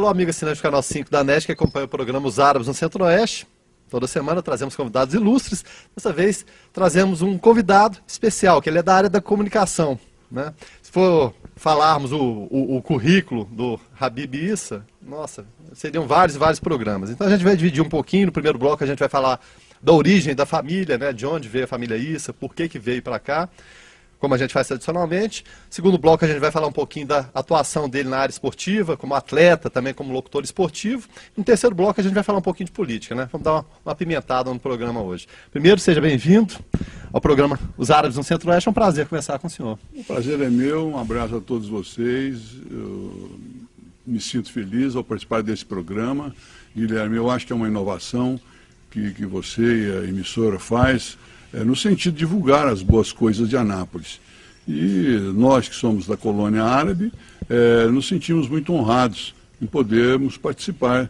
Alô, amigo assinante do canal 5 da NET, que acompanha o programa Os Árabes no Centro-Oeste. Toda semana trazemos convidados ilustres. Dessa vez trazemos um convidado especial, que ele é da área da comunicação, né? Se for falarmos o currículo do Habib Issa, nossa, seriam vários programas. Então a gente vai dividir um pouquinho. No primeiro bloco a gente vai falar da origem da família, né? De onde veio a família Issa, por que veio para cá, como a gente faz tradicionalmente. Segundo bloco a gente vai falar um pouquinho da atuação dele na área esportiva, como atleta, também como locutor esportivo. No terceiro bloco a gente vai falar um pouquinho de política, né? Vamos dar uma apimentada no programa hoje. Primeiro, seja bem-vindo ao programa Os Árabes no Centro-Oeste. É um prazer conversar com o senhor. O prazer é meu, um abraço a todos vocês. Eu me sinto feliz ao participar desse programa. Guilherme, eu acho que é uma inovação que você e a emissora faz, no sentido de divulgar as boas coisas de Anápolis. E nós que somos da colônia árabe, nos sentimos muito honrados em podermos participar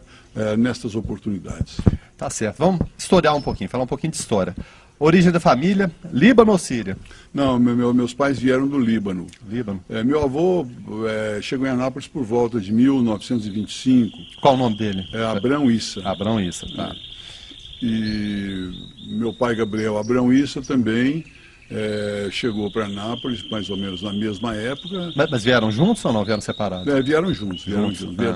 nestas oportunidades. Tá certo. Vamos historiar um pouquinho, falar um pouquinho de história. Origem da família, Líbano ou Síria? Não, meus pais vieram do Líbano. Líbano. Meu avô chegou em Anápolis por volta de 1925. Qual o nome dele? Abrão Issa. Abrão Issa, tá. E meu pai Gabriel Abrão Issa também chegou para Anápolis mais ou menos na mesma época. Mas vieram juntos ou não? Vieram separados? Vieram juntos.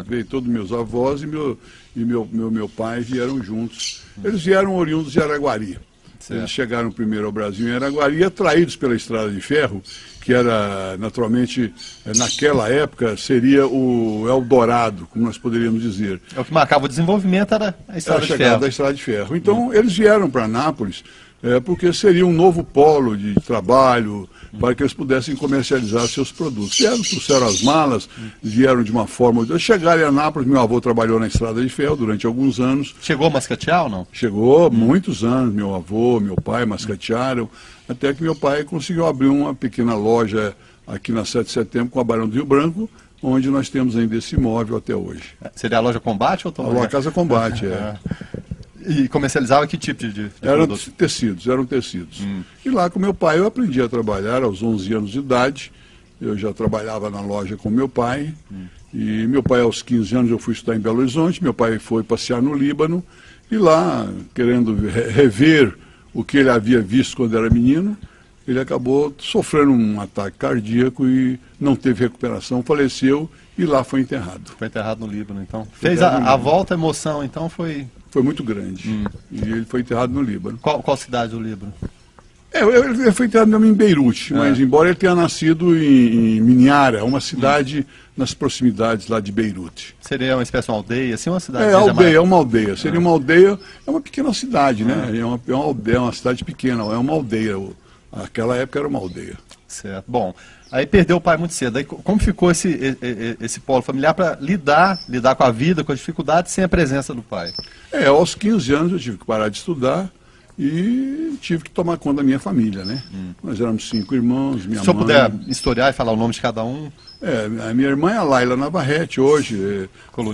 Veio todos meus avós e meu pai vieram juntos. Eles vieram oriundos de Araguari. Certo. Eles chegaram primeiro ao Brasil em Araguari, atraídos pela Estrada de Ferro, que era, naturalmente, naquela época, seria o Eldorado, como nós poderíamos dizer. O que marcava o desenvolvimento era a Estrada de Ferro. A chegada da Estrada de Ferro. Então, eles vieram para Anápolis porque seria um novo polo de trabalho para que eles pudessem comercializar seus produtos. Vieram, trouxeram as malas, vieram de uma forma... Chegaram em Anápolis, meu avô trabalhou na Estrada de Ferro durante alguns anos. Chegou a mascatear ou não? Chegou, muitos anos, meu avô, meu pai mascatearam, até que meu pai conseguiu abrir uma pequena loja aqui na 7 de setembro com a Barão do Rio Branco, onde nós temos ainda esse imóvel até hoje. Seria a loja Combate ou a Casa Combate, E comercializava que tipo de produto? Eram tecidos. E lá com meu pai eu aprendi a trabalhar aos 11 anos de idade. Eu já trabalhava na loja com meu pai. E meu pai aos 15 anos eu fui estudar em Belo Horizonte. Meu pai foi passear no Líbano. E lá, querendo rever o que ele havia visto quando era menino, ele acabou sofrendo um ataque cardíaco e não teve recuperação, faleceu e lá foi enterrado. Foi enterrado no Líbano, então. Fez a volta, a emoção, então foi... Foi muito grande. E ele foi enterrado no Líbano. Qual cidade do Líbano? Ele foi enterrado mesmo em Beirute, mas embora ele tenha nascido em Miniara, uma cidade nas proximidades lá de Beirute. Seria uma espécie de uma aldeia, assim, uma cidade? É uma aldeia. Seria uma aldeia, é uma pequena cidade, né? É uma aldeia, é uma cidade pequena, é uma aldeia. Naquela época era uma aldeia. Certo. Bom, aí perdeu o pai muito cedo. Aí como ficou esse polo familiar para lidar com a vida, com as dificuldades, sem a presença do pai? Aos 15 anos eu tive que parar de estudar e tive que tomar conta da minha família, né? Nós éramos 5 irmãos, minha mãe... Se eu puder historiar e falar o nome de cada um... A minha irmã é a Laila Navarrete, hoje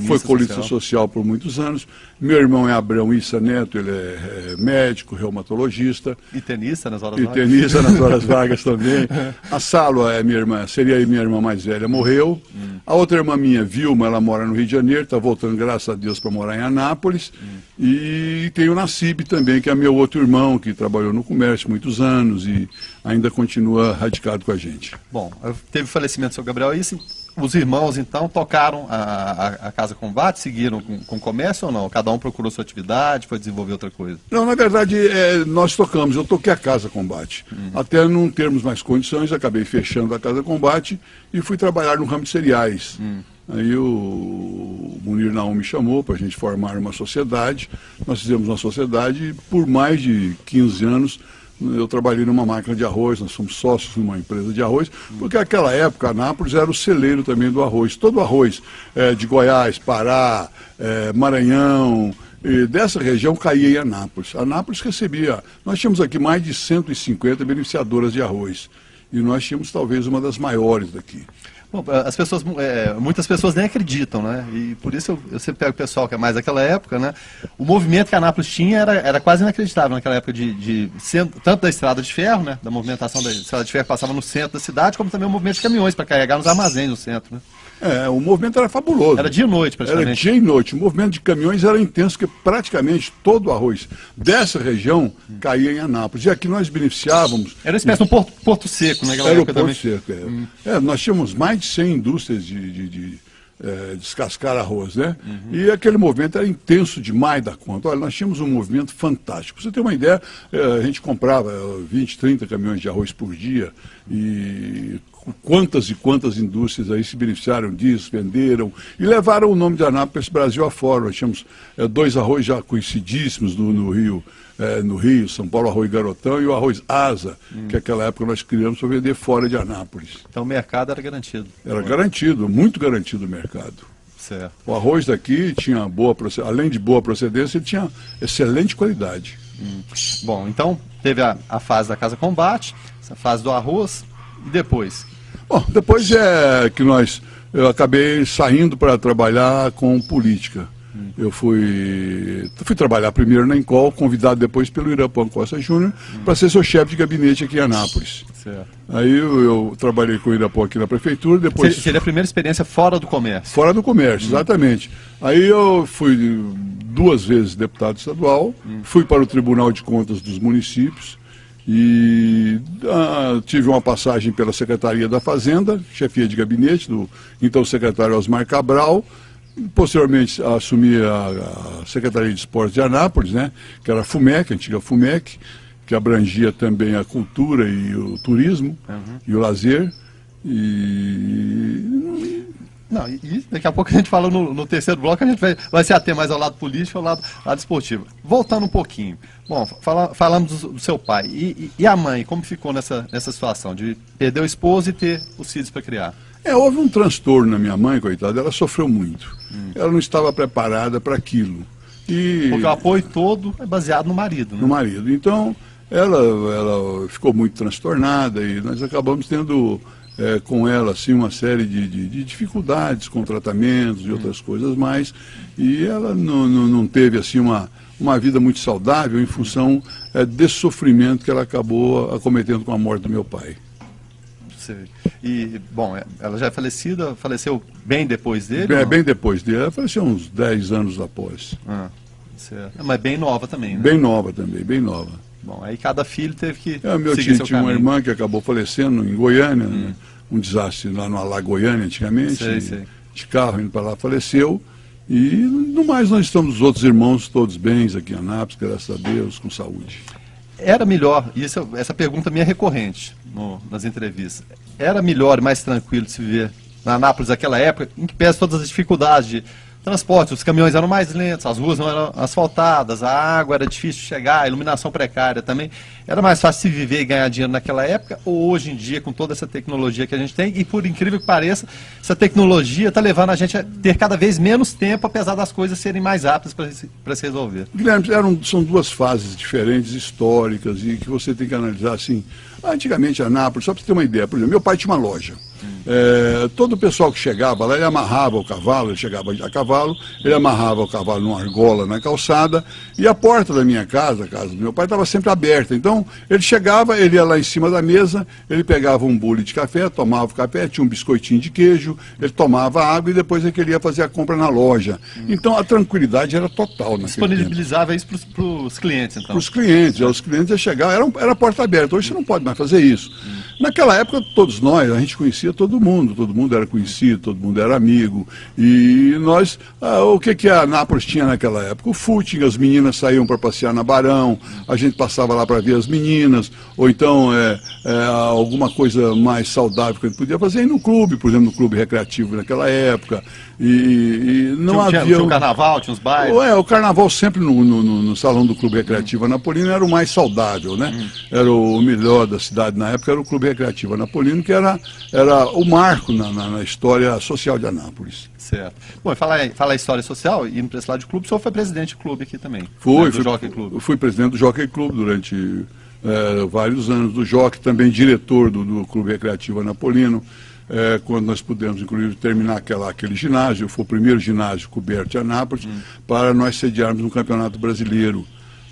foi colunista social por muitos anos. Meu irmão é Abrão Issa Neto, ele é médico, reumatologista. E tenista nas horas vagas. E tenista nas horas vagas também. A Salo é minha irmã, seria a minha irmã mais velha, morreu. A outra irmã minha, Vilma, ela mora no Rio de Janeiro, está voltando, graças a Deus, para morar em Anápolis. E tem o Nassib também, que é meu outro irmão, que trabalhou no comércio muitos anos e ainda continua radicado com a gente. Bom, teve o falecimento do seu Gabriel Issa. Os irmãos, então, tocaram a Casa Combate, seguiram com comércio ou não? Cada um procurou sua atividade, foi desenvolver outra coisa? Não, na verdade, nós tocamos. Eu toquei a Casa Combate. Até não termos mais condições, acabei fechando a Casa Combate e fui trabalhar no ramo de cereais. Aí o Munir Naum me chamou para a gente formar uma sociedade. Nós fizemos uma sociedade e por mais de 15 anos eu trabalhei numa máquina de arroz, nós somos sócios numa empresa de arroz, porque naquela época Anápolis era o celeiro também do arroz. Todo o arroz de Goiás, Pará, Maranhão, dessa região caía em Anápolis. Anápolis recebia, nós tínhamos aqui mais de 150 beneficiadoras de arroz, e nós tínhamos talvez uma das maiores daqui. Bom, muitas pessoas nem acreditam, né? E por isso eu sempre pego o pessoal que é mais daquela época, né? O movimento que a Anápolis tinha era quase inacreditável naquela época tanto da Estrada de Ferro, né? Da movimentação da Estrada de Ferro que passava no centro da cidade, como também o movimento de caminhões para carregar nos armazéns no centro, né? O movimento era fabuloso. Era dia e noite, praticamente. Era dia e noite. O movimento de caminhões era intenso, porque praticamente todo o arroz dessa região caía em Anápolis. E aqui nós beneficiávamos... Era uma espécie de um porto seco, né? Era o porto seco, nós tínhamos mais de 100 indústrias de descascar arroz, né? E aquele movimento era intenso demais da conta. Olha, nós tínhamos um movimento fantástico. Pra você ter uma ideia, a gente comprava 20, 30 caminhões de arroz por dia e quantas e quantas indústrias aí se beneficiaram disso, venderam e levaram o nome de Anápolis Brasil afora. Nós tínhamos 2 arroz já conhecidíssimos no Rio, São Paulo Arroz Garotão e o arroz Asa, que naquela época nós criamos para vender fora de Anápolis. Então o mercado era garantido. Era garantido, muito garantido o mercado. Certo. O arroz daqui tinha além de boa procedência, ele tinha excelente qualidade. Bom, então teve a fase da Casa Combate, essa fase do arroz, e depois? Bom, depois eu acabei saindo para trabalhar com política. Eu fui trabalhar primeiro na Encol, convidado depois pelo Irapã Costa Júnior, para ser seu chefe de gabinete aqui em Anápolis. Certo. Aí eu trabalhei com o Irapã aqui na prefeitura, depois... Seria a primeira experiência fora do comércio? Fora do comércio, exatamente. Aí eu fui 2 vezes deputado estadual, fui para o Tribunal de Contas dos municípios, e tive uma passagem pela Secretaria da Fazenda, chefia de gabinete do então secretário Osmar Cabral. Posteriormente assumi a Secretaria de Esportes de Anápolis, né, que era a FUMEC, a antiga FUMEC, que abrangia também a cultura e o turismo e o lazer. E daqui a pouco a gente fala no terceiro bloco, a gente vai se ater mais ao lado político, ao lado esportivo. Voltando um pouquinho, bom, falamos do seu pai. E a mãe, como ficou nessa situação de perder o esposo e ter os filhos para criar? Houve um transtorno na minha mãe, coitada, ela sofreu muito. Ela não estava preparada para aquilo. Porque o apoio todo é baseado no marido, né? No marido. Então, ela ficou muito transtornada e nós acabamos tendo com ela assim, uma série de dificuldades com tratamentos e outras coisas mais. E ela não teve assim, uma vida muito saudável em função desse sofrimento que ela acabou acometendo com a morte do meu pai. E, bom, ela já é falecida, faleceu bem depois dele? Bem depois dele, ela faleceu uns 10 anos após. Certo. Mas bem nova também, né? Bem nova também, bem nova. Bom, aí cada filho teve que meu seguir tio tinha uma irmã que acabou falecendo em Goiânia, né? Um desastre lá no Alá Goiânia antigamente, de carro indo para lá, faleceu. E no mais nós estamos, os outros irmãos, todos bens aqui em Anápolis, graças a Deus, com saúde. Era melhor, e essa pergunta minha é recorrente nas entrevistas, era melhor e mais tranquilo de se viver na Anápolis naquela época, em que pese todas as dificuldades de transporte, os caminhões eram mais lentos, as ruas não eram asfaltadas, a água era difícil de chegar, a iluminação precária também. Era mais fácil se viver e ganhar dinheiro naquela época, ou hoje em dia, com toda essa tecnologia que a gente tem, e por incrível que pareça, essa tecnologia está levando a gente a ter cada vez menos tempo, apesar das coisas serem mais rápidas para se resolver. Guilherme, são 2 fases diferentes, históricas, e que você tem que analisar assim. Antigamente, Anápolis, só para você ter uma ideia, por exemplo, meu pai tinha uma loja. Todo o pessoal que chegava lá, ele amarrava o cavalo, ele chegava a cavalo, ele amarrava o cavalo numa argola na calçada, e a porta da minha casa, a casa do meu pai, estava sempre aberta. Então, ele chegava, ele ia lá em cima da mesa, ele pegava um bule de café, tomava o café, tinha um biscoitinho de queijo, ele tomava água e depois é que ele ia fazer a compra na loja. Então, a tranquilidade era total naquele Disponibilizava tempo. Isso para os clientes, então? Para os clientes ia chegar, era a porta aberta. Hoje você não pode mais fazer isso. Naquela época, todos nós, a gente conhecia todo mundo era conhecido, todo mundo era amigo. E nós, o que a Anápolis tinha naquela época? O footing, as meninas saíam para passear na Barão, a gente passava lá para ver as meninas, ou então alguma coisa mais saudável que a gente podia fazer ir no clube, por exemplo, no clube recreativo naquela época. E não tinha o carnaval, tinha os bailes? O carnaval sempre no salão do Clube Recreativo Anapolino era o mais saudável, né? Era o melhor da cidade na época, era o Clube Recreativo Anapolino, que era o marco na história social de Anápolis. Certo. Bom, falar em história social, indo para esse lado de clube, o senhor foi presidente do clube aqui também? Do Jockey Club. Fui presidente do Jockey Club durante vários anos, do Jockey, também diretor do Clube Recreativo Anapolino. Quando nós pudemos, inclusive, terminar aquele ginásio, foi o primeiro ginásio coberto de Anápolis, para nós sediarmos um campeonato brasileiro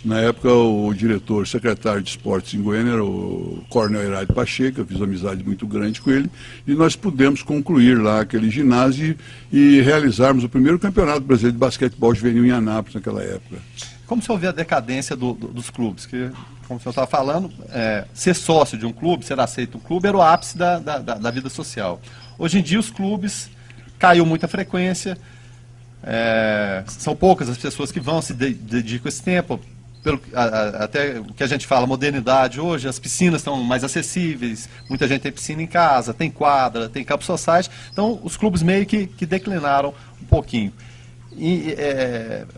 Na época, o diretor, secretário de esportes em Goiânia era o Coronel Heraldo Pacheco. Eu fiz uma amizade muito grande com ele e nós pudemos concluir lá aquele ginásio e realizarmos o primeiro campeonato brasileiro de basquetebol juvenil em Anápolis naquela época. Como o senhor vê a decadência dos clubes? Que, como o senhor estava falando, ser sócio de um clube, ser aceito um clube, era o ápice da vida social. Hoje em dia os clubes caiu muita frequência, são poucas as pessoas que vão se dedicam esse tempo. Até o que a gente fala, modernidade hoje, as piscinas estão mais acessíveis, muita gente tem piscina em casa, tem quadra, tem campo society, então os clubes meio que declinaram um pouquinho. E,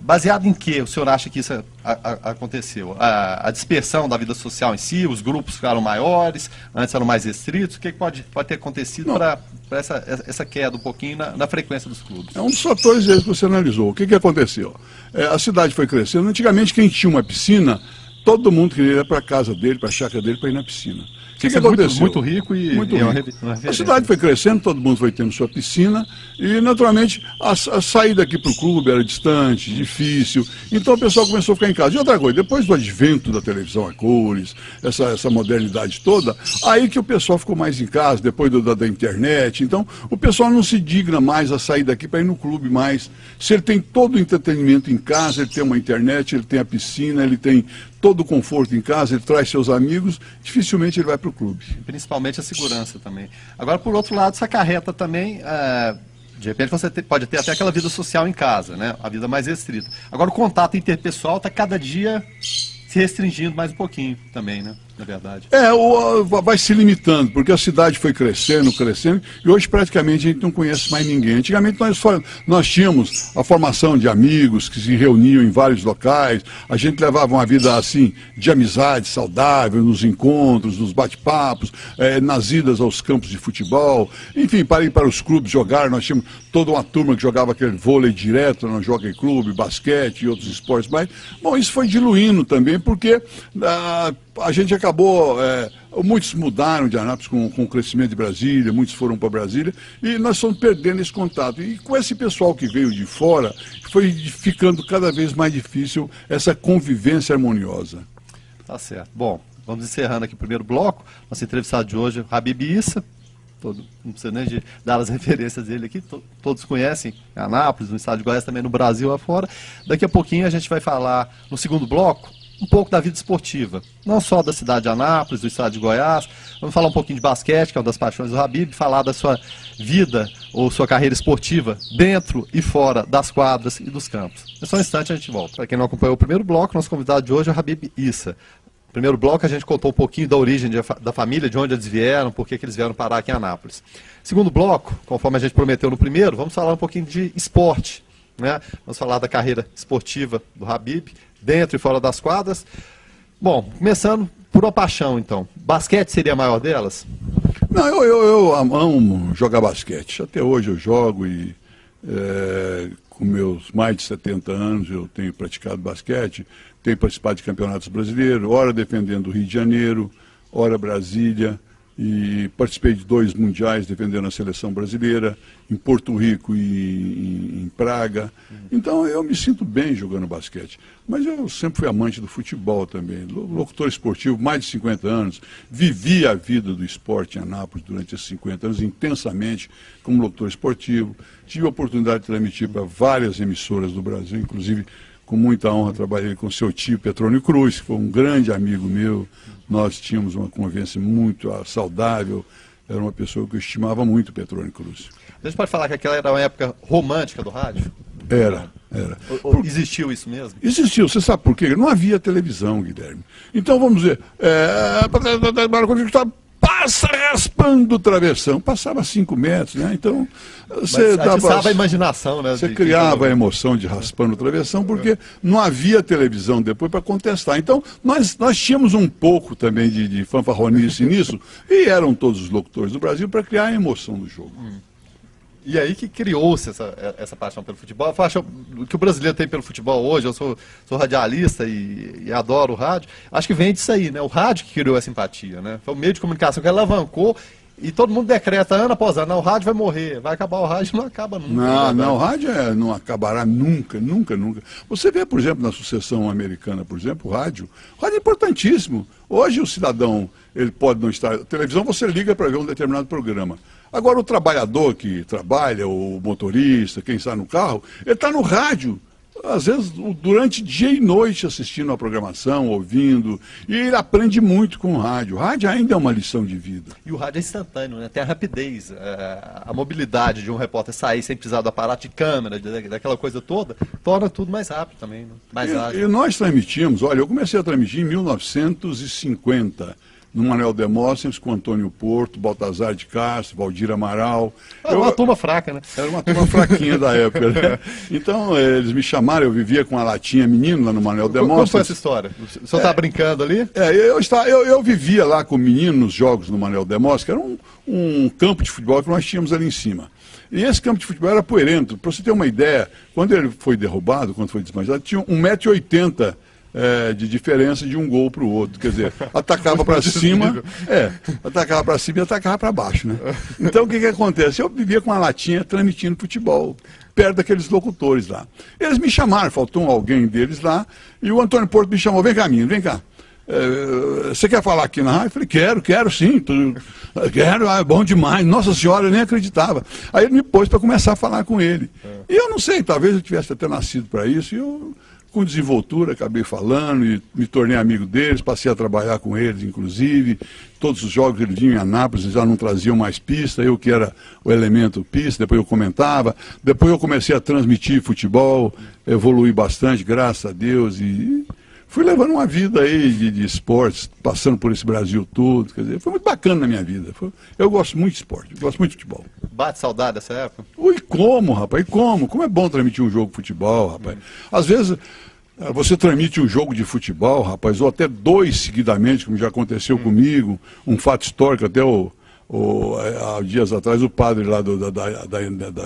baseado em que o senhor acha que isso aconteceu? A dispersão da vida social em si, os grupos ficaram maiores, antes eram mais restritos, o que pode ter acontecido para essa queda um pouquinho na frequência dos clubes? É um dos fatores que você analisou. O que aconteceu? A cidade foi crescendo. Antigamente, quem tinha uma piscina, todo mundo queria ir para a casa dele, para a chácara dele, para ir na piscina. O que aconteceu? Muito rico e muito rico. A cidade foi crescendo, todo mundo foi tendo sua piscina e, naturalmente, a saída aqui para o clube era distante, difícil. Então o pessoal começou a ficar em casa. E outra coisa, depois do advento da televisão a cores, essa modernidade toda, aí que o pessoal ficou mais em casa, depois da internet. Então o pessoal não se digna mais a sair daqui para ir no clube mais. Se ele tem todo o entretenimento em casa, ele tem uma internet, ele tem a piscina, ele tem todo o conforto em casa, ele traz seus amigos, dificilmente ele vai para o clube. Principalmente a segurança também. Agora, por outro lado, isso acarreta também, de repente você pode ter até aquela vida social em casa, né? A vida mais restrita. Agora, o contato interpessoal está cada dia se restringindo mais um pouquinho também, né? Na verdade. Vai se limitando, porque a cidade foi crescendo, e hoje praticamente a gente não conhece mais ninguém. Antigamente nós tínhamos a formação de amigos que se reuniam em vários locais, a gente levava uma vida assim, de amizade saudável, nos encontros, nos bate-papos, nas idas aos campos de futebol, enfim, para ir para os clubes jogar, nós tínhamos toda uma turma que jogava aquele vôlei direto no Jockey Clube, basquete e outros esportes mais. Bom, isso foi diluindo também, porque a gente acabou, muitos mudaram de Anápolis com o crescimento de Brasília, muitos foram para Brasília, e nós estamos perdendo esse contato. E com esse pessoal que veio de fora, foi ficando cada vez mais difícil essa convivência harmoniosa. Tá certo. Bom, vamos encerrando aqui o primeiro bloco. Nosso entrevistado de hoje é o Habib Issa. Não precisa nem dar as referências dele aqui, todos conhecem Anápolis, no estado de Goiás, também no Brasil afora. Daqui a pouquinho a gente vai falar, no segundo bloco, um pouco da vida esportiva, não só da cidade de Anápolis, do estado de Goiás. Vamos falar um pouquinho de basquete, que é uma das paixões do Habib, falar da sua vida ou sua carreira esportiva dentro e fora das quadras e dos campos. É só um instante, a gente volta. Para quem não acompanhou o primeiro bloco, nosso convidado de hoje é o Habib Issa. No primeiro bloco a gente contou um pouquinho da origem da família, de onde eles vieram, por que eles vieram parar aqui em Anápolis. Segundo bloco, conforme a gente prometeu no primeiro, vamos falar um pouquinho de esporte, né? Vamos falar da carreira esportiva do Habib, dentro e fora das quadras. Bom, começando por uma paixão, então. Basquete seria a maior delas? Não, eu amo jogar basquete. Até hoje eu jogo e com meus mais de 70 anos eu tenho praticado basquete, tenho participado de campeonatos brasileiros, ora defendendo o Rio de Janeiro, ora Brasília, e participei de 2 mundiais defendendo a seleção brasileira, em Porto Rico e em Praga. Então eu me sinto bem jogando basquete. Mas eu sempre fui amante do futebol também, locutor esportivo, mais de 50 anos, vivi a vida do esporte em Anápolis durante esses 50 anos intensamente como locutor esportivo. Tive a oportunidade de transmitir para várias emissoras do Brasil, inclusive com muita honra trabalhei com seu tio Petrônio Cruz, que foi um grande amigo meu. Nós tínhamos uma convivência muito saudável, era uma pessoa que eu estimava muito, Petrônio Cruz. A gente pode falar que aquela era uma época romântica do rádio? Era. Existiu isso mesmo? Existiu, você sabe por quê? Não havia televisão, Guilherme. Então vamos dizer, passa raspando o travessão, passava 5 metros, né? Então você dava a imaginação, né? Você criava a emoção de raspando o travessão, porque não havia televisão depois para contestar. Então nós tínhamos um pouco também de fanfarronice nisso, e eram todos os locutores do Brasil para criar a emoção do jogo. E aí que criou-se essa paixão pelo futebol, a paixão que o brasileiro tem pelo futebol hoje. Eu sou radialista e adoro o rádio. Acho que vem disso aí, né? O rádio que criou essa simpatia, né? Foi o meio de comunicação que alavancou E todo mundo decreta, ano após ano, o rádio vai morrer, vai acabar o rádio, não acaba nunca. Não, o rádio não acabará nunca, nunca, nunca. Você vê, por exemplo, na sucessão americana, por exemplo, o rádio é importantíssimo. Hoje o cidadão, ele pode não estar... A televisão você liga para ver um determinado programa. Agora o trabalhador que trabalha, o motorista, quem está no carro, ele está no rádio. Às vezes, durante dia e noite assistindo a programação, ouvindo, e ele aprende muito com o rádio. O rádio ainda é uma lição de vida. E o rádio é instantâneo, né? Tem a rapidez, a mobilidade de um repórter sair sem precisar do aparato de câmera, daquela coisa toda, torna tudo mais rápido também, né? Mais ágil. E nós transmitimos, olha, eu comecei a transmitir em 1950, no Manuel Demóstenes, com Antônio Porto, Baltazar de Castro, Valdir Amaral. Era uma turma fraca, né? Era uma turma fraquinha da época, né? Então, eles me chamaram, eu vivia com a latinha menino lá no Manuel Demóstenes. Como foi essa história? O senhor está brincando ali? Eu vivia lá com o menino nos jogos no Manuel Demóstenes, que era um campo de futebol que nós tínhamos ali em cima. E esse campo de futebol era poeirento. Para você ter uma ideia, quando ele foi derrubado, quando foi desmanchado, tinha 1,80 m de diferença de um gol para o outro. Quer dizer, atacava para cima, atacava para cima e atacava para baixo, né? Então o que acontece? Eu vivia com uma latinha transmitindo futebol, perto daqueles locutores lá. Eles me chamaram, faltou alguém deles lá, e o Antônio Porto me chamou, vem cá, menino, vem cá. Você quer falar aqui na rádio? Eu falei, quero sim, quero, é bom demais, nossa senhora, eu nem acreditava. Aí ele me pôs para começar a falar com ele. E eu não sei, talvez eu tivesse até nascido para isso, e eu, com desenvoltura, acabei falando e me tornei amigo deles, passei a trabalhar com eles, inclusive. Todos os jogos eles vinham em Anápolis, já não traziam mais pista, eu que era o elemento pista, depois eu comentava. Depois eu comecei a transmitir futebol, evolui bastante, graças a Deus, e fui levando uma vida aí de esportes, passando por esse Brasil todo, quer dizer, foi muito bacana na minha vida. Eu gosto muito de esporte, gosto muito de futebol. Bate saudade dessa época? E como, rapaz, e como? Como é bom transmitir um jogo de futebol, rapaz. Às vezes, você transmite um jogo de futebol, rapaz, ou até dois seguidamente, como já aconteceu comigo, um fato histórico, até há dias atrás, o padre lá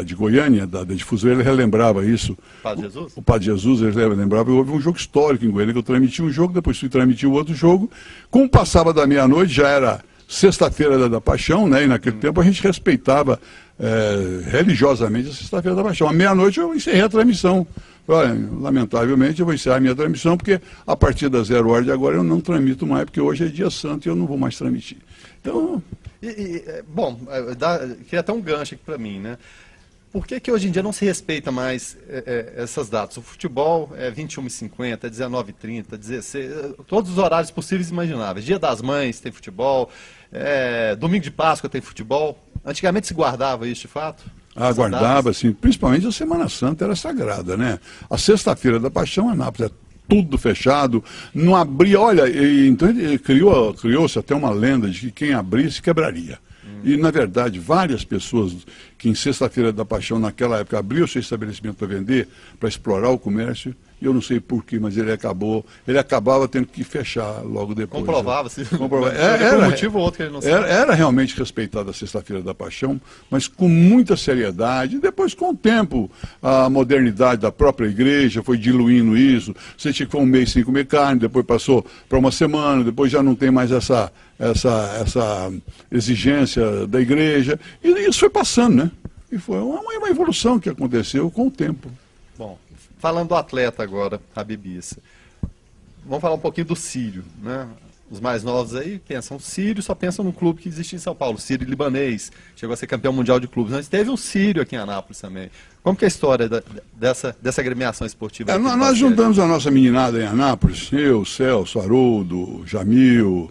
de Goiânia, da difusora, ele relembrava isso. Padre Jesus? O Padre Jesus, ele lembrava, houve um jogo histórico em Goiânia, que eu transmiti um jogo, depois fui transmitir o outro jogo. Como passava da meia-noite, já era Sexta-feira da Paixão, né? E naquele tempo a gente respeitava religiosamente a Sexta-feira da Paixão. À meia-noite eu encerrei a transmissão. Olha, lamentavelmente eu vou encerrar a minha transmissão, porque a partir das 0 horas de agora eu não transmito mais, porque hoje é dia santo e eu não vou mais transmitir. Então... Bom, queria até um gancho aqui para mim, né? Por que hoje em dia não se respeita mais essas datas? O futebol é 21h50, é 19h30, 16, todos os horários possíveis e imagináveis. Dia das Mães tem futebol, domingo de Páscoa tem futebol. Antigamente se guardava isso de fato? Guardava, sim. Principalmente a Semana Santa era sagrada, né? A Sexta-feira da Paixão, Anápolis, tudo fechado, não abria, olha, então criou-se até uma lenda de que quem abrisse quebraria. E, na verdade, várias pessoas que em Sexta-feira da Paixão, naquela época, abriam o seu estabelecimento para vender, para explorar o comércio, e eu não sei porquê, mas ele acabava tendo que fechar logo depois. Comprovava-se. Era um motivo ou outro que ele não sabe. Era realmente respeitada a Sexta-feira da Paixão, mas com muita seriedade. Depois, com o tempo, a modernidade da própria igreja foi diluindo isso. Você tinha que ficar um mês sem comer carne, depois passou para uma semana, depois já não tem mais essa exigência da igreja. E isso foi passando, né? E foi uma evolução que aconteceu com o tempo. Bom, falando do atleta agora, Habib Issa, vamos falar um pouquinho do Sírio, né? Os mais novos aí pensam Sírio, só pensam no clube que existe em São Paulo, Sírio libanês, chegou a ser campeão mundial de clubes, mas teve um Sírio aqui em Anápolis também. Como que é a história dessa agremiação esportiva? Nós juntamos a nossa meninada em Anápolis, eu, Celso, Haroldo, Jamil,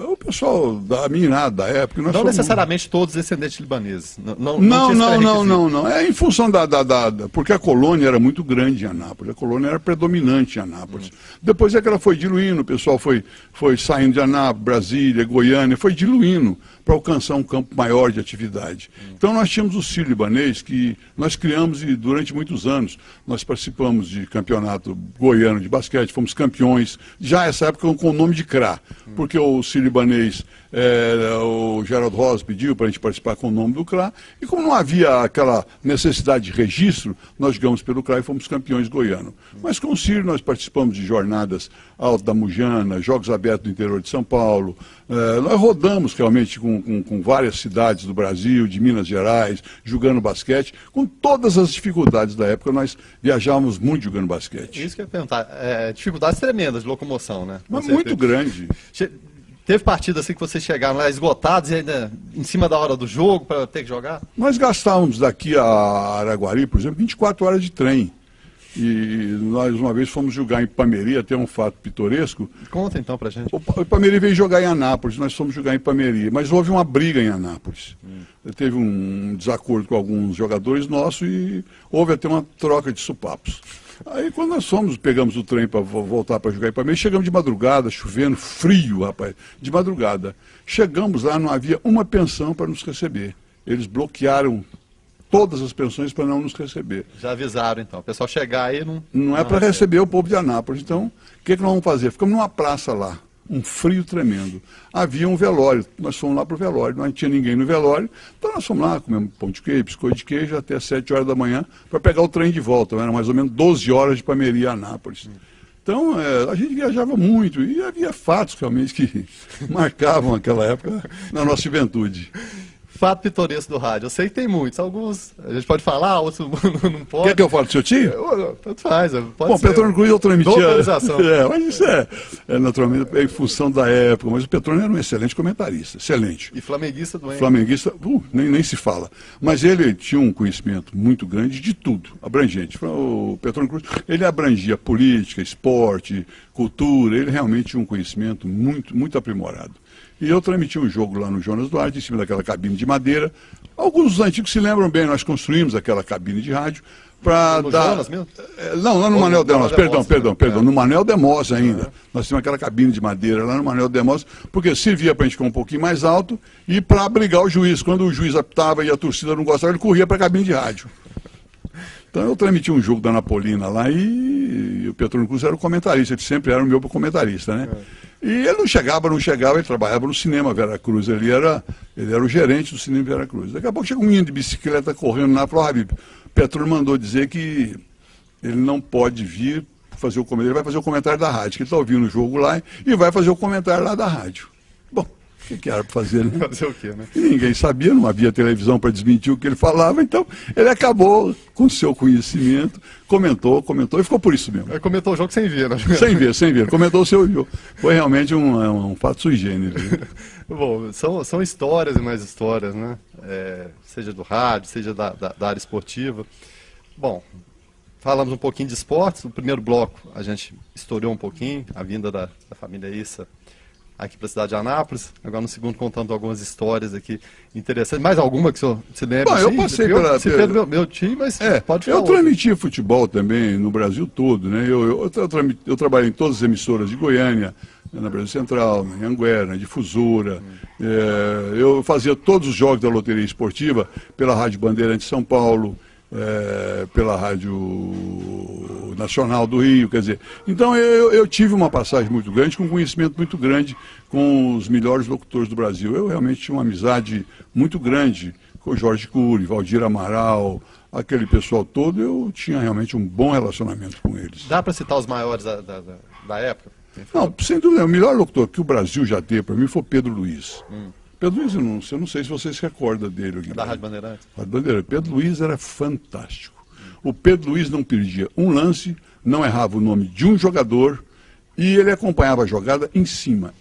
o pessoal da meninada da época. Não necessariamente todos descendentes libaneses. Não. É em função porque a colônia era muito grande em Anápolis, a colônia era predominante em Anápolis. Depois é que ela foi diluindo, o pessoal foi saindo de Anápolis, Brasília, Goiânia, foi diluindo para alcançar um campo maior de atividade. Então nós tínhamos o Sírio libanês, que nós criamos e durante muitos anos nós participamos de campeonato goiano de basquete, fomos campeões, já essa época com o nome de CRA, porque o Sírio libanês vez o Geraldo Rosa pediu para a gente participar com o nome do CRA, e como não havia aquela necessidade de registro, nós jogamos pelo CRA e fomos campeões goiano. Mas com o Círio nós participamos de jornadas Alto da Mujana, Jogos Abertos do interior de São Paulo, nós rodamos realmente com várias cidades do Brasil, de Minas Gerais, jogando basquete, com todas as dificuldades da época, nós viajávamos muito jogando basquete. Isso que eu ia perguntar, dificuldades tremendas de locomoção, né? Mas muito grande. Teve partida assim que vocês chegaram lá esgotados e ainda em cima da hora do jogo para ter que jogar? Nós gastávamos daqui a Araguari, por exemplo, 24 horas de trem. E nós uma vez fomos jogar em Ipameri, até um fato pitoresco. Conta então pra gente. O Ipameri veio jogar em Anápolis, nós fomos jogar em Ipameri, mas houve uma briga em Anápolis. Teve um desacordo com alguns jogadores nossos e houve até uma troca de supapos. Aí quando nós pegamos o trem para voltar para jogar em Ipameri, chegamos de madrugada, chovendo, frio, rapaz, de madrugada. Chegamos lá, não havia uma pensão para nos receber. Eles bloquearam todas as pensões para não nos receber. Já avisaram então, o pessoal chegar aí não... Não é para receber o povo de Anápolis. Então, o que nós vamos fazer? Ficamos numa praça lá, um frio tremendo. Havia um velório, nós fomos lá para o velório, não tinha ninguém no velório, então nós fomos lá, comemos pão de queijo, biscoito de queijo, até 7 horas da manhã, para pegar o trem de volta. Era mais ou menos 12 horas de Ipameri a Anápolis. Então, a gente viajava muito e havia fatos realmente que marcavam aquela época na nossa juventude. Fato pitoresco do rádio. Eu sei que tem muitos. Alguns a gente pode falar, outros não pode. Quer que eu fale do seu tio? Tanto faz. Pode Bom, ser. Petrônio Cruz eu transmitia. Localização. Mas isso é naturalmente em função da época. Mas o Petrônio era um excelente comentarista. Excelente. E flamenguista doente. Flamenguista, nem se fala. Mas ele tinha um conhecimento muito grande de tudo, abrangente. O Petrônio Cruz, ele abrangia política, esporte, cultura. Ele realmente tinha um conhecimento muito, muito aprimorado. E eu transmiti um jogo lá no Jonas Duarte, em cima daquela cabine de madeira. Alguns dos antigos se lembram bem, nós construímos aquela cabine de rádio para dar... Jonas mesmo? Não, lá no Manuel Demosa, perdão, no Manuel Demosa ainda. Nós tínhamos aquela cabine de madeira lá no Manuel Demosa, porque servia para a gente ficar um pouquinho mais alto e para abrigar o juiz. Quando o juiz apitava e a torcida não gostava, ele corria para a cabine de rádio. Então eu transmiti um jogo da Napolina lá e o Petrônio Cruz era o comentarista, ele sempre era o meu comentarista, né? E ele não chegava, ele trabalhava no cinema Veracruz, ele era o gerente do cinema Veracruz. Daqui a pouco chega um menino de bicicleta correndo lá e falou, Habib, o Petrônio mandou dizer que ele não pode vir fazer o comentário, ele vai fazer o comentário da rádio, que ele está ouvindo o jogo lá e vai fazer o comentário lá da rádio. Bom, o que era para fazer, né? Fazer o quê, né? E ninguém sabia, não havia televisão para desmentir o que ele falava, então ele acabou com o seu conhecimento, comentou e ficou por isso mesmo. Ele comentou o jogo sem ver, né? Sem ver, comentou o seu jogo. Foi realmente um fato sui generis. Bom, são histórias e mais histórias, né? Seja do rádio, seja da área esportiva. Bom, falamos um pouquinho de esportes. No primeiro bloco a gente estourou um pouquinho a vinda da família Issa aqui para a cidade de Anápolis. Agora no segundo contando algumas histórias aqui interessantes. Mais alguma que o senhor se lembra? Bom, eu passei pelo meu time, mas pode falar. Eu transmiti futebol também no Brasil todo, né? Eu trabalhei em todas as emissoras de Goiânia, na Brasil Central, na Anhanguera, na Difusora. Eu fazia todos os jogos da loteria esportiva pela Rádio Bandeirante de São Paulo, pela Rádio Nacional do Rio, quer dizer. Então eu tive uma passagem muito grande, com um conhecimento muito grande com os melhores locutores do Brasil. Eu realmente tinha uma amizade muito grande com Jorge Cury, Valdir Amaral, aquele pessoal todo. Eu tinha realmente um bom relacionamento com eles. Dá para citar os maiores da época? Não, sem dúvida, o melhor locutor que o Brasil já teve para mim foi Pedro Luiz. Pedro Luiz, eu não sei se você se recorda dele. Aqui, da Rádio Bandeirantes. Pedro Luiz era fantástico. O Pedro Luiz não perdia um lance, não errava o nome de um jogador e ele acompanhava a jogada em cima.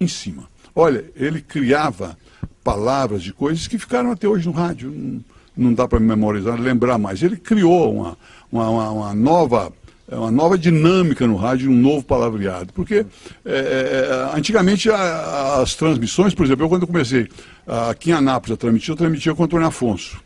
Olha, ele criava palavras de coisas que ficaram até hoje no rádio. Não dá para memorizar, lembrar mais. Ele criou uma nova dinâmica no rádio, um novo palavreado. Porque antigamente as transmissões, por exemplo, quando eu comecei aqui em Anápolis a transmitir, eu transmitia com o Antônio Afonso,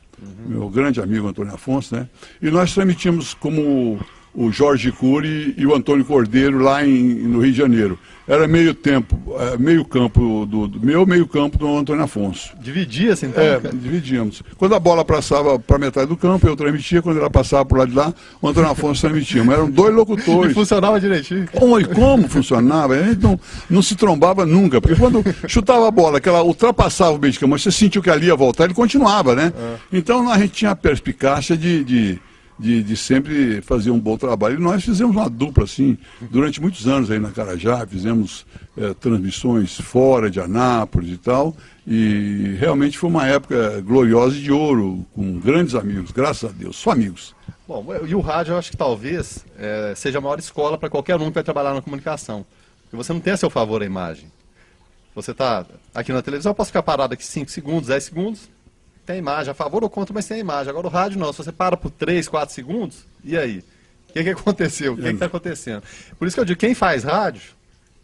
meu grande amigo Antônio Afonso, né? E nós transmitimos como o Jorge Cury e o Antônio Cordeiro lá no Rio de Janeiro. Era meio campo meio campo do Antônio Afonso. Dividia-se então? Dividíamos. Quando a bola passava para metade do campo, eu transmitia. Quando ela passava por lá de lá, o Antônio Afonso transmitia. Mas eram 2 locutores. E funcionava direitinho. Como funcionava? A gente não se trombava nunca. Porque quando chutava a bola, que ela ultrapassava o meio de campo, mas você sentiu que ali ia voltar, ele continuava, né? Então a gente tinha a perspicácia de sempre fazer um bom trabalho. E nós fizemos uma dupla assim, durante muitos anos aí na Carajá, fizemos transmissões fora de Anápolis e tal, e realmente foi uma época gloriosa de ouro, com grandes amigos, graças a Deus, só amigos. Bom, e o rádio eu acho que talvez seja a maior escola para qualquer um que vai trabalhar na comunicação, porque você não tem a seu favor a imagem. Você está aqui na televisão, eu posso ficar parado aqui 5 segundos, 10 segundos, tem imagem, a favor ou contra, mas tem imagem. Agora o rádio não, se você para por 3, 4 segundos, e aí? O que aconteceu? O que está acontecendo? Por isso que eu digo, quem faz rádio,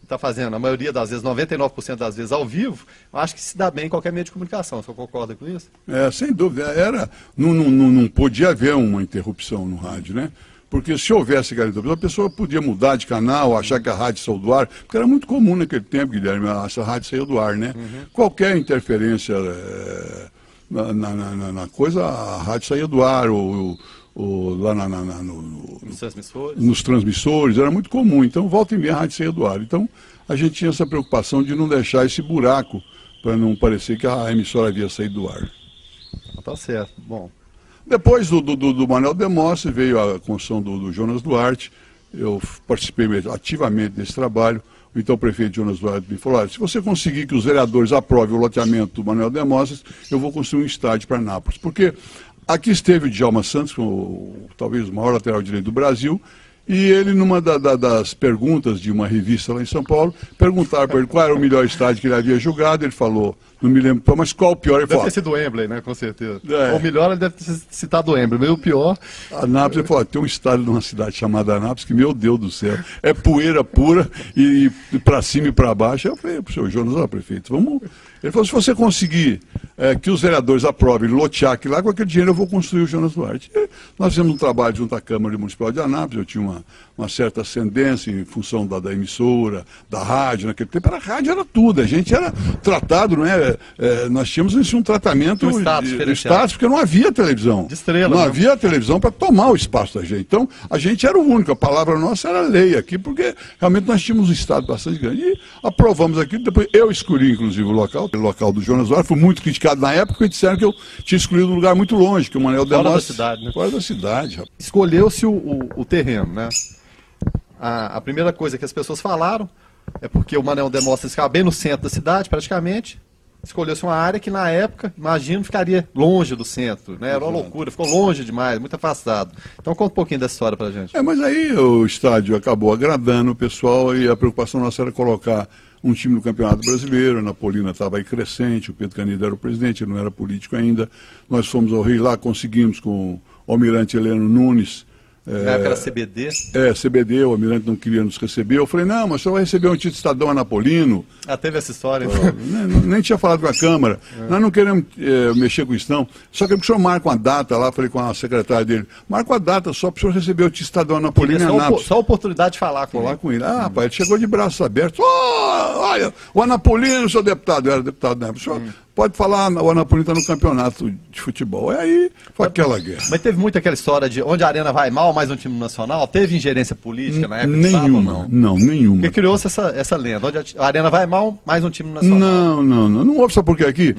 está fazendo, a maioria das vezes, 99% das vezes ao vivo, eu acho que se dá bem em qualquer meio de comunicação. Você concorda com isso? Sem dúvida. Não podia haver uma interrupção no rádio, né? Porque se houvesse aquela interrupção, a pessoa podia mudar de canal, achar que a rádio saiu do ar, porque era muito comum naquele tempo, Guilherme, essa rádio saiu do ar, né? Qualquer interferência na coisa, a rádio saía do ar, lá nos transmissores, era muito comum. Então, volta e meia, a rádio saía do ar. Então, a gente tinha essa preocupação de não deixar esse buraco, para não parecer que a emissora havia saído do ar. Tá certo, bom. Depois do Manuel Demóstenes veio a construção do Jonas Duarte. Eu participei ativamente desse trabalho. Então o prefeito Jonas Duarte me falou, olha, se você conseguir que os vereadores aprovem o loteamento do Manuel Demóstenes, eu vou construir um estádio para Anápolis. Porque aqui esteve o Djalma Santos, talvez o maior lateral direito do Brasil, e ele, numa das perguntas de uma revista lá em São Paulo, perguntaram para ele qual era o melhor estádio que ele havia julgado. Ele falou, não me lembro, mas qual o pior? Ele deve ter sido o Wembley, né, com certeza. O melhor ele deve ter citado o Wembley, mas o pior... Anápolis, ele falou, tem um estádio numa cidade chamada Anápolis que, meu Deus do céu, é poeira pura e para cima e para baixo. Eu falei, senhor Jonas, prefeito, vamos... Ele falou, se você conseguir que os vereadores aprovem lotear aqui lá, com aquele dinheiro eu vou construir o Jonas Duarte. E nós fizemos um trabalho junto à Câmara Municipal de Anápolis, eu tinha uma certa ascendência em função da emissora, da rádio, naquele tempo a rádio era tudo, a gente era tratado, não é? Nós tínhamos um tratamento de status, porque não havia televisão. De estrela. Não havia televisão para tomar o espaço da gente. Então, a gente era o único, a palavra nossa era lei aqui, porque realmente nós tínhamos um estado bastante grande. E aprovamos aqui, depois eu escolhi, inclusive, o local do Jonas Duarte, foi muito criticado na época, porque disseram que eu tinha escolhido um lugar muito longe, que o Manuel Demóstenes... Fora da cidade, né? Fora da cidade, rapaz. Escolheu-se o terreno, né? A primeira coisa que as pessoas falaram é porque o Manuel Demóstenes ficava bem no centro da cidade, praticamente. Escolheu-se uma área que, na época, imagino, ficaria longe do centro, né? Era uma loucura, ficou longe demais, muito afastado. Então, conta um pouquinho dessa história pra gente. Mas aí o estádio acabou agradando o pessoal e a preocupação nossa era colocar um time no Campeonato Brasileiro. A Napolina estava aí crescente, o Pedro Canedo era o presidente, ele não era político ainda. Nós fomos ao Rio lá, conseguimos com o almirante Heleno Nunes. Na época era CBD? CBD, o almirante não queria nos receber. Eu falei, não, mas você vai receber um título cidadão anapolino. Teve essa história. Nem tinha falado com a Câmara. Nós não queremos mexer com isso, não. Só que o senhor marca uma data lá, falei com a secretária dele, marca uma data só para o senhor receber o título cidadão anapolino em Anápolis. Só a oportunidade de falar com ele. Rapaz, ele chegou de braços abertos. Olha, o Anapolino, seu deputado, eu era deputado na época. O senhor pode falar, o Anapolino está no campeonato de futebol. Aí foi aquela guerra. Mas teve muito aquela história de onde a Arena vai mal, mais um time nacional? Teve ingerência política na época? Nenhuma, não, nenhuma. Porque criou-se essa lenda, onde a Arena vai mal, mais um time nacional. Não houve, sabe por quê aqui?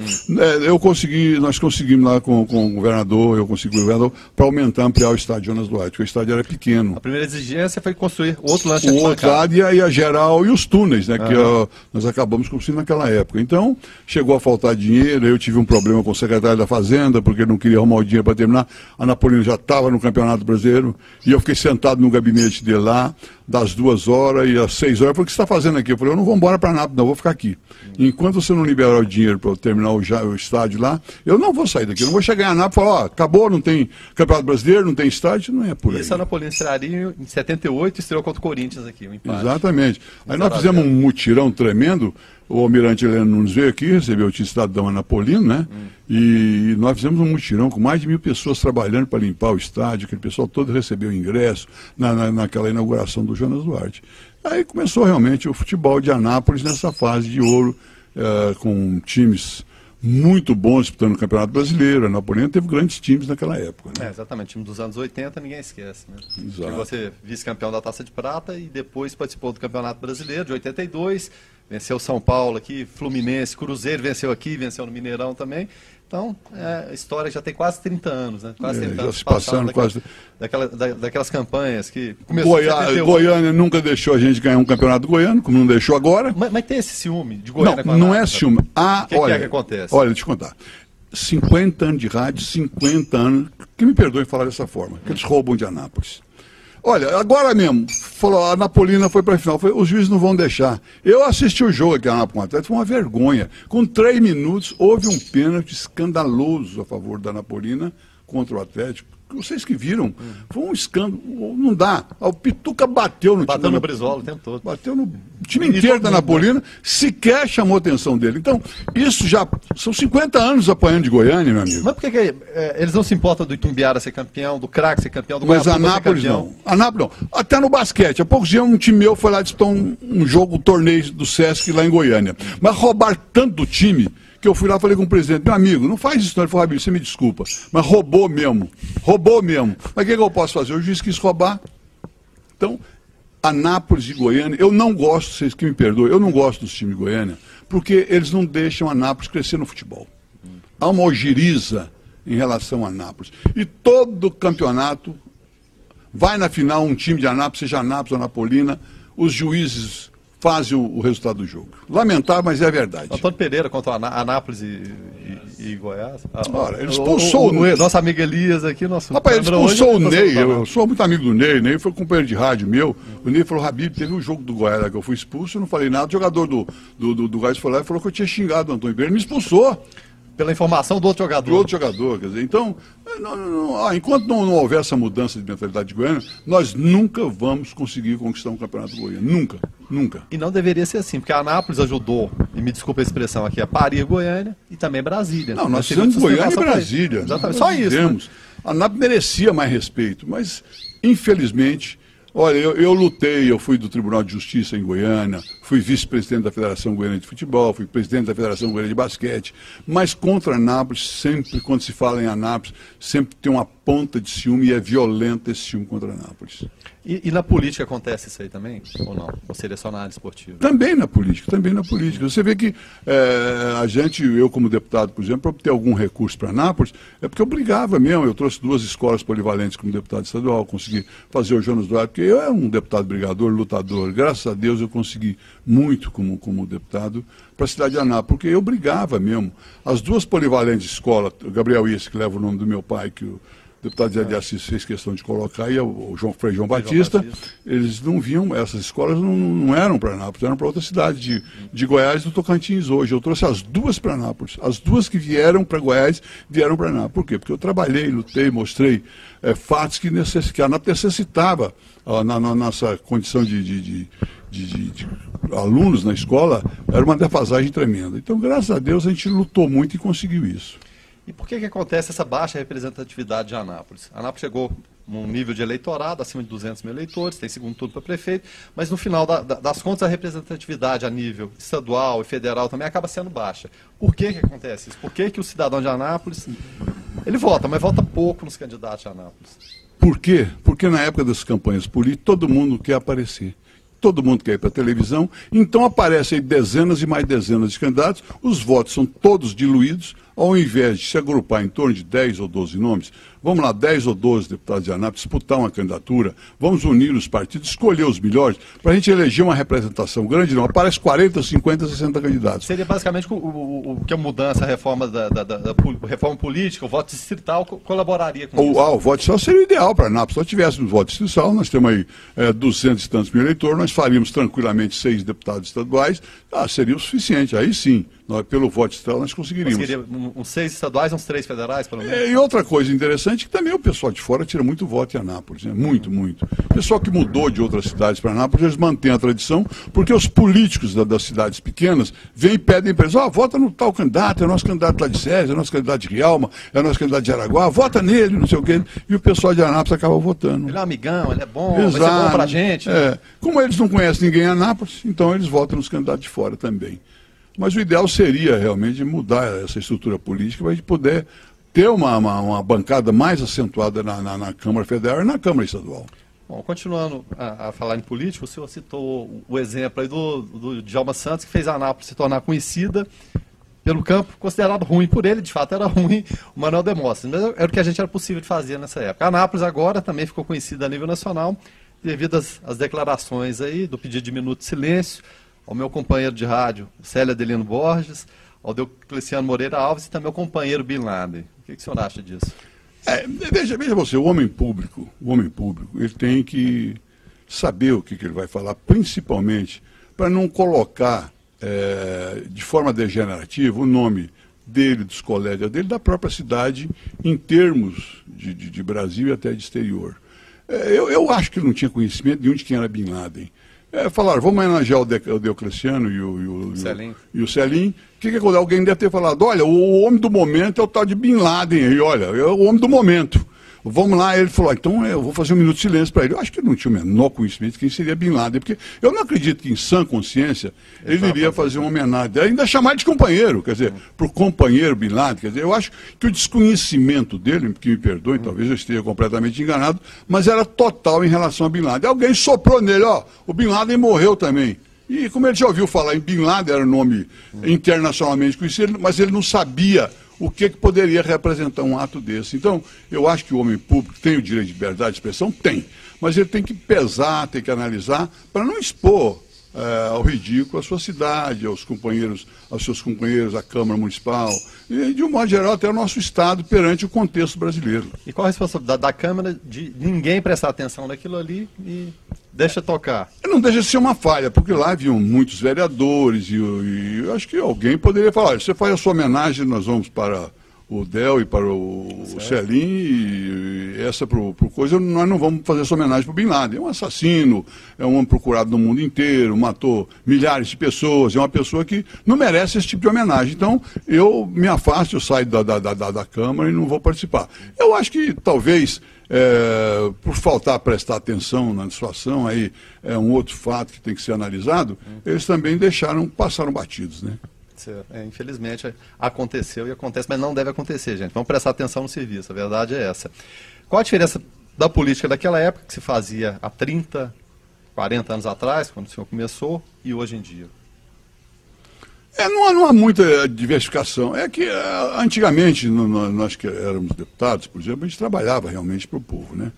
Nós conseguimos lá com o governador, eu consegui com o governador, para ampliar o estádio Jonas Duarte, porque o estádio era pequeno. A primeira exigência foi construir outro lanche de arquibancada. E a geral e os túneis, né, que nós acabamos construindo naquela época. Então, chegou a faltar dinheiro, eu tive um problema com o secretário da Fazenda, porque ele não queria arrumar o dinheiro para terminar. A Napolina já estava no Campeonato Brasileiro, e eu fiquei sentado no gabinete dele lá, das 2 horas e às 6 horas. Eu falei, o que você está fazendo aqui? Eu falei, eu não vou embora para Anápolis, não, eu vou ficar aqui. Enquanto você não liberar o dinheiro para eu terminar o estádio lá, eu não vou sair daqui. Eu não vou chegar em Anápolis e falar, acabou, não tem Campeonato Brasileiro, não tem estádio, não é por aí. Isso a Napolina estrearia em 78 e estreou contra o Corinthians aqui, um empate. Exatamente. Aí nós fizemos um mutirão tremendo, o almirante Heleno Nunes veio aqui, recebeu o título cidadão anapolino, né? E nós fizemos um mutirão com mais de 1.000 pessoas trabalhando para limpar o estádio, aquele pessoal todo recebeu ingresso naquela inauguração do Jonas Duarte. Aí começou realmente o futebol de Anápolis nessa fase de ouro, com times muito bons disputando o Campeonato Brasileiro. A Anapolina teve grandes times naquela época, né? Exatamente, time dos anos 80 ninguém esquece, né? Exato. Que você vice-campeão da Taça de Prata e depois participou do Campeonato Brasileiro de 82, venceu São Paulo aqui, Fluminense, Cruzeiro venceu aqui, venceu no Mineirão também. Então, a história já tem quase 30 anos, né? Quase 30 anos já se passaram quase... daquelas campanhas que começou Goiânia nunca deixou a gente ganhar um campeonato goiano, como não deixou agora. Mas tem esse ciúme de Goiânia com a Não Anápolis? é ciúme. O que é que acontece? Olha, deixa eu contar. 50 anos de rádio, 50 anos, que me perdoe falar dessa forma, que eles roubam de Anápolis. Olha, agora mesmo, falou, a Anapolina foi para a final, os juízes não vão deixar. Eu assisti o jogo aqui, Anápolis com o Atlético, foi uma vergonha. Com 3 minutos, houve um pênalti escandaloso a favor da Anapolina contra o Atlético. Vocês que viram, foi um escândalo, não dá. O Pituca bateu no time. No Brizola o tempo todo. Bateu no time inteiro da Anapolina, sequer chamou a atenção dele. Então, isso já são 50 anos apanhando de Goiânia, meu amigo. Mas por que eles não se importam do Itumbiara ser campeão, do Craque ser campeão, do Mas Anápolis não. Anápolis não. Até no basquete. Há poucos dias um time meu foi lá disputar um jogo, um torneio do Sesc lá em Goiânia. Mas roubar tanto do time, que eu fui lá e falei com o presidente, meu amigo, não faz isso não. Ele falou, Rabir, você me desculpa, mas roubou mesmo. Mas o que eu posso fazer? O juiz quis roubar. Então, Anápolis e Goiânia, eu não gosto, vocês que me perdoem, eu não gosto dos times de Goiânia, porque eles não deixam Anápolis crescer no futebol. Há uma ojeriza em relação a Anápolis. E todo campeonato vai na final um time de Anápolis, seja Anápolis ou Anapolina, os juízes fazem o resultado do jogo. Lamentável, mas é a verdade. Antônio Pereira contra Anápolis e Goiás. Ora, ele expulsou o Ney. Nosso amigo Elias aqui, nosso... Rapaz, ele expulsou o Ney. Eu sou muito amigo do Ney. O Ney foi companheiro de rádio meu. O Ney falou, Rabir, teve um jogo do Goiás que eu fui expulso, eu não falei nada. O jogador do Goiás foi lá e falou que eu tinha xingado o Antônio Pereira. Ele me expulsou. Pela informação do outro jogador. Do outro jogador, quer dizer, então, enquanto não houver essa mudança de mentalidade de Goiânia, nós nunca vamos conseguir conquistar um campeonato goiano. Nunca, nunca. E não deveria ser assim, porque a Anápolis ajudou, e me desculpa a expressão aqui, a parir Goiânia e também Brasília. Não, nós fizemos Goiânia e Brasília. Exatamente, só isso. Né? A Anápolis merecia mais respeito, mas, infelizmente... Olha, eu lutei, eu fui do Tribunal de Justiça em Goiânia, fui vice-presidente da Federação Goiana de Futebol, fui presidente da Federação Goiana de Basquete, mas contra Anápolis, sempre, quando se fala em Anápolis, sempre tem uma ponta de ciúme e é violento esse ciúme contra Anápolis. E na política acontece isso aí também? Ou não? Ou seria só na área esportiva? Também na política, também na política. Você vê que a gente, eu como deputado, por exemplo, para obter algum recurso para Anápolis, é porque eu brigava mesmo. Eu trouxe 2 escolas polivalentes como deputado estadual, consegui fazer o Jonas Duarte, porque eu era um deputado brigador, lutador. Graças a Deus eu consegui muito como deputado para a cidade de Anápolis, porque eu brigava mesmo. As 2 polivalentes escolas, o Gabriel Isse, que leva o nome do meu pai, que o deputado Zé de Assis fez questão de colocar, e o Frei João Batista, eles não viam, essas escolas não eram para Anápolis, eram para outra cidade de Goiás e do Tocantins hoje. Eu trouxe as 2 para Anápolis. As 2 que vieram para Goiás, vieram para Anápolis. Por quê? Porque eu trabalhei, lutei, mostrei fatos que a Anápolis necessitava, na nossa condição de alunos na escola, era uma defasagem tremenda. Então, graças a Deus, a gente lutou muito e conseguiu isso. E por que acontece essa baixa representatividade de Anápolis? Anápolis chegou num nível de eleitorado, acima de 200 mil eleitores, tem segundo turno para prefeito, mas no final das contas a representatividade a nível estadual e federal também acaba sendo baixa. Por que acontece isso? Por que o cidadão de Anápolis, ele vota, mas vota pouco nos candidatos de Anápolis? Por quê? Porque na época das campanhas políticas todo mundo quer aparecer. Todo mundo quer ir para a televisão, então aparecem dezenas e mais dezenas de candidatos, os votos são todos diluídos, ao invés de se agrupar em torno de 10 ou 12 nomes, vamos lá, 10 ou 12 deputados de Anápolis, disputar uma candidatura, vamos unir os partidos, escolher os melhores, para a gente eleger uma representação grande, não, aparece 40, 50, 60 candidatos. Seria basicamente o que a mudança, a reforma reforma política, o voto distrital colaboraria com isso? O voto distrital seria o ideal para Anápolis. Se nós tivéssemos voto distrital, nós temos aí 200 e tantos mil eleitores, nós faríamos tranquilamente 6 deputados estaduais, seria o suficiente, aí sim. Pelo voto distrital nós conseguiríamos. Uns 6 estaduais, uns 3 federais, pelo menos? E outra coisa interessante interessante que também o pessoal de fora tira muito voto em Anápolis, né? Muito, muito. O pessoal que mudou de outras cidades para Anápolis, eles mantêm a tradição, porque os políticos das cidades pequenas vêm e pedem para eles, vota no tal candidato, é o nosso candidato lá de César, é o nosso candidato de Rialma, é o nosso candidato de Araguá, vota nele, não sei o quê. E o pessoal de Anápolis acaba votando. Ele é um amigão, ele é bom, vai ser bom pra gente. É. Como eles não conhecem ninguém em Anápolis, então eles votam nos candidatos de fora também. Mas o ideal seria realmente mudar essa estrutura política para a gente poder ter uma bancada mais acentuada na Câmara Federal e na Câmara Estadual. Bom, continuando a falar em político, o senhor citou o exemplo aí do Djalma Santos, que fez a Anápolis se tornar conhecida pelo campo, considerado ruim por ele, de fato era ruim, o Manuel Demóstenes, mas era o que a gente era possível de fazer nessa época. A Anápolis agora também ficou conhecida a nível nacional, devido às declarações aí, do pedido de minuto de silêncio, ao meu companheiro de rádio, Célia Adelino Borges, ao Deocleciano Moreira Alves e também ao companheiro Bin Laden. O que o senhor acha disso? Veja você, o homem público, ele tem que saber o que ele vai falar, principalmente para não colocar de forma degenerativa o nome dele, dos colegas dele, da própria cidade, em termos de Brasil e até de exterior. Eu acho que ele não tinha conhecimento nenhum de quem era Bin Laden. Falaram, vamos homenagear o Deocleciano e o Celim. O que alguém deve ter falado? Olha, o homem do momento é o tal de Bin Laden aí, olha, é o homem do momento. Vamos lá, ele falou, então eu vou fazer um minuto de silêncio para ele. Eu acho que ele não tinha o menor conhecimento de quem seria Bin Laden, porque eu não acredito que em sã consciência ele iria fazer uma homenagem, ainda chamar ele de companheiro, quer dizer, para o companheiro Bin Laden. Quer dizer, eu acho que o desconhecimento dele, que me perdoe, talvez eu esteja completamente enganado, mas era total em relação a Bin Laden. Alguém soprou nele, o Bin Laden morreu também. E como ele já ouviu falar em Bin Laden, era um nome internacionalmente conhecido, mas ele não sabia o que poderia representar um ato desse. Então, eu acho que o homem público tem o direito de liberdade de expressão? Tem. Mas ele tem que pesar, tem que analisar, para não expor ao ridículo a sua cidade, aos seus companheiros, a Câmara Municipal, e, de um modo geral, até o nosso Estado perante o contexto brasileiro. E qual a responsabilidade da Câmara de ninguém prestar atenção naquilo ali e deixa tocar? Não deixa de ser uma falha, porque lá haviam muitos vereadores e eu acho que alguém poderia falar, olha, você faz a sua homenagem, nós vamos para o Del e para o Celim, e essa por coisa, nós não vamos fazer essa homenagem para o Bin Laden. É um assassino, é um homem procurado no mundo inteiro, matou milhares de pessoas, é uma pessoa que não merece esse tipo de homenagem. Então, eu me afasto, eu saio da Câmara e não vou participar. Eu acho que talvez, por faltar prestar atenção na situação, aí é um outro fato que tem que ser analisado, eles também passaram batidos, né? Infelizmente aconteceu e acontece, mas não deve acontecer, gente. Vamos prestar atenção no serviço, a verdade é essa. Qual a diferença da política daquela época, que se fazia há 30, 40 anos atrás, quando o senhor começou, e hoje em dia? Não há muita diversificação. É que antigamente, nós que éramos deputados, por exemplo, a gente trabalhava realmente para o povo, né?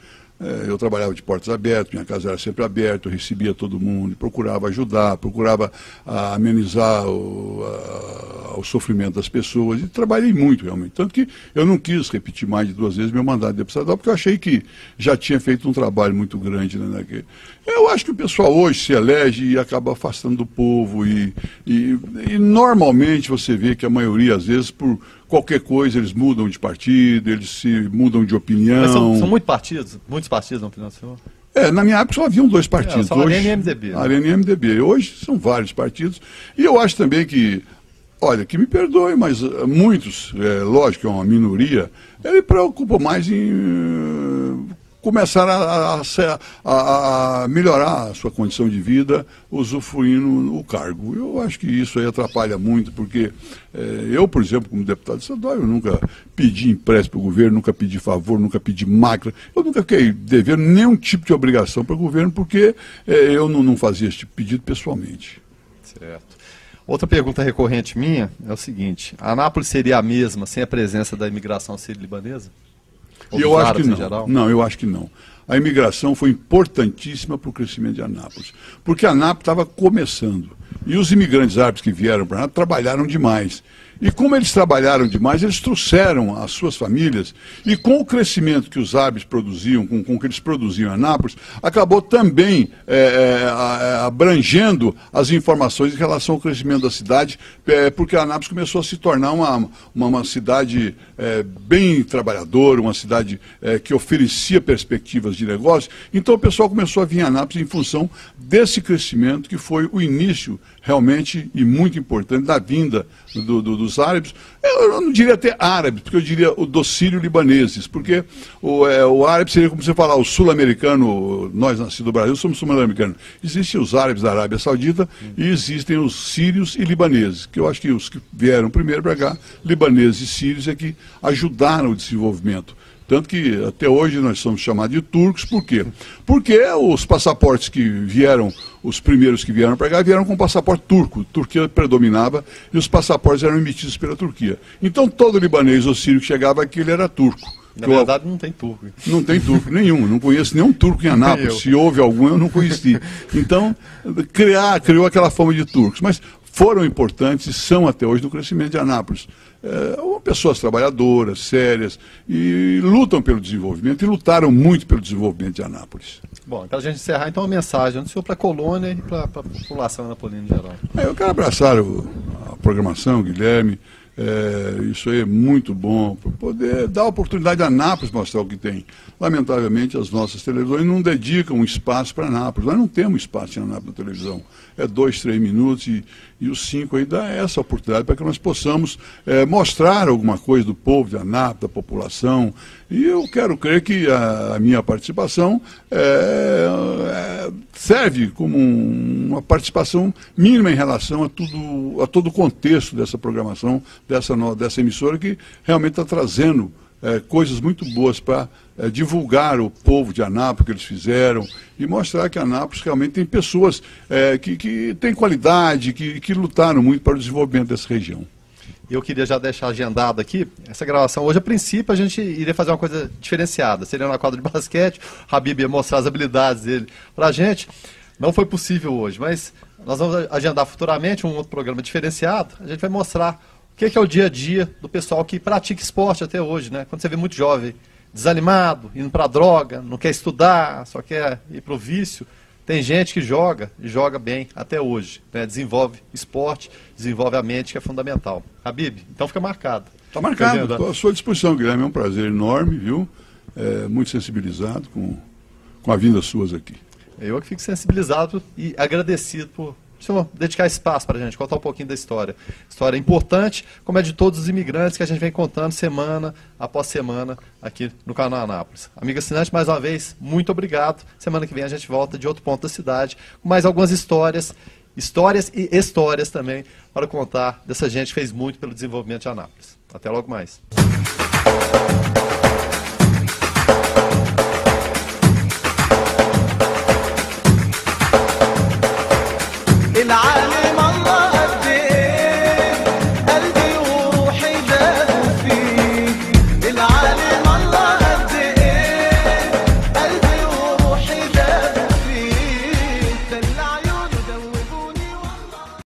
Eu trabalhava de portas abertas, minha casa era sempre aberta, eu recebia todo mundo, procurava ajudar, procurava amenizar o sofrimento das pessoas, e trabalhei muito realmente. Tanto que eu não quis repetir mais de 2 vezes meu mandato de deputado estadual, porque eu achei que já tinha feito um trabalho muito grande, né? Eu acho que o pessoal hoje se elege e acaba afastando do povo, e normalmente você vê que a maioria, às vezes, por qualquer coisa, eles mudam de partido, eles se mudam de opinião. Mas são muitos partidos na opinião do senhor? Na minha época só haviam 2 partidos. Só Arena e MDB. Né? Arena e MDB. Hoje são vários partidos. E eu acho também que, olha, que me perdoe, mas muitos, lógico que é uma minoria, ele preocupa mais em começar a melhorar a sua condição de vida usufruindo o cargo. Eu acho que isso aí atrapalha muito, porque eu, por exemplo, como deputado estadual, eu nunca pedi empréstimo para o governo, nunca pedi favor, nunca pedi máquina, eu nunca fiquei devendo nenhum tipo de obrigação para o governo, porque eu não fazia esse tipo de pedido pessoalmente. Certo. Outra pergunta recorrente minha é o seguinte: a Anápolis seria a mesma sem a presença da imigração sírio-libanesa? E eu acho que não. Não, eu acho que não. A imigração foi importantíssima para o crescimento de Anápolis, porque Anápolis estava começando. E os imigrantes árabes que vieram para Anápolis trabalharam demais. E como eles trabalharam demais, eles trouxeram as suas famílias, e com o crescimento que os árabes produziam, com o que eles produziam em Anápolis, acabou também abrangendo as informações em relação ao crescimento da cidade, porque Anápolis começou a se tornar uma cidade bem trabalhadora, uma cidade que oferecia perspectivas de negócio. Então o pessoal começou a vir a Anápolis em função desse crescimento, que foi o início realmente e muito importante da vinda dos árabes. Eu não diria até árabes, porque eu diria dos sírio-libaneses, porque o árabe seria, como você falar, o sul-americano. Nós, nascidos no Brasil, somos sul-americanos. Existem os árabes da Arábia Saudita e existem os sírios e libaneses, que eu acho que os que vieram primeiro para cá, libaneses e sírios, é que ajudaram o desenvolvimento. Tanto que até hoje nós somos chamados de turcos. Por quê? Porque os passaportes que vieram, os primeiros que vieram para cá, vieram com passaporte turco. A Turquia predominava e os passaportes eram emitidos pela Turquia. Então todo libanês ou sírio que chegava aqui, ele era turco. Na verdade não tem turco. Não tem turco nenhum, não conheço nenhum turco em Anápolis. Se houve algum, eu não conheci. Então, criou aquela fama de turcos. Mas foram importantes e são até hoje no crescimento de Anápolis. Pessoas trabalhadoras, sérias, e lutam pelo desenvolvimento, e lutaram muito pelo desenvolvimento de Anápolis. Bom, para a gente encerrar, então, uma mensagem do senhor para a colônia e para a população anapolina em geral. Eu quero abraçar a programação, Guilherme. Isso aí é muito bom, para poder dar a oportunidade a Anápolis mostrar o que tem. Lamentavelmente, as nossas televisões não dedicam um espaço para Anápolis. Nós não temos espaço em Anápolis na televisão. 2, 3 minutos e os 5 aí dá essa oportunidade para que nós possamos mostrar alguma coisa do povo de Anápolis, da população. E eu quero crer que a minha participação serve como uma participação mínima em relação a todo o contexto dessa programação, dessa emissora, que realmente está trazendo coisas muito boas para divulgar o povo de Anápolis, que eles fizeram, e mostrar que Anápolis realmente tem pessoas que têm qualidade, que lutaram muito para o desenvolvimento dessa região. Eu queria já deixar agendado aqui, essa gravação hoje, a princípio, a gente iria fazer uma coisa diferenciada. Seria na quadra de basquete, o Habib ia mostrar as habilidades dele para a gente. Não foi possível hoje, mas nós vamos agendar futuramente um outro programa diferenciado. A gente vai mostrar o que é o dia a dia do pessoal que pratica esporte até hoje, né? Quando você vê muito jovem desanimado, indo para a droga, não quer estudar, só quer ir para o vício. Tem gente que joga, e joga bem até hoje, né? Desenvolve esporte, desenvolve a mente, que é fundamental. Habib, então fica marcado. Está marcado, estou à sua disposição, Guilherme. É um prazer enorme, viu? Muito sensibilizado com a vinda suas aqui. Eu que fico sensibilizado e agradecido por o senhor dedicar espaço para a gente, contar um pouquinho da história. História importante, como é de todos os imigrantes que a gente vem contando semana após semana aqui no canal Anápolis. Amigo assinante, mais uma vez, muito obrigado. Semana que vem a gente volta de outro ponto da cidade, com mais algumas histórias e histórias também, para contar dessa gente que fez muito pelo desenvolvimento de Anápolis. Até logo mais.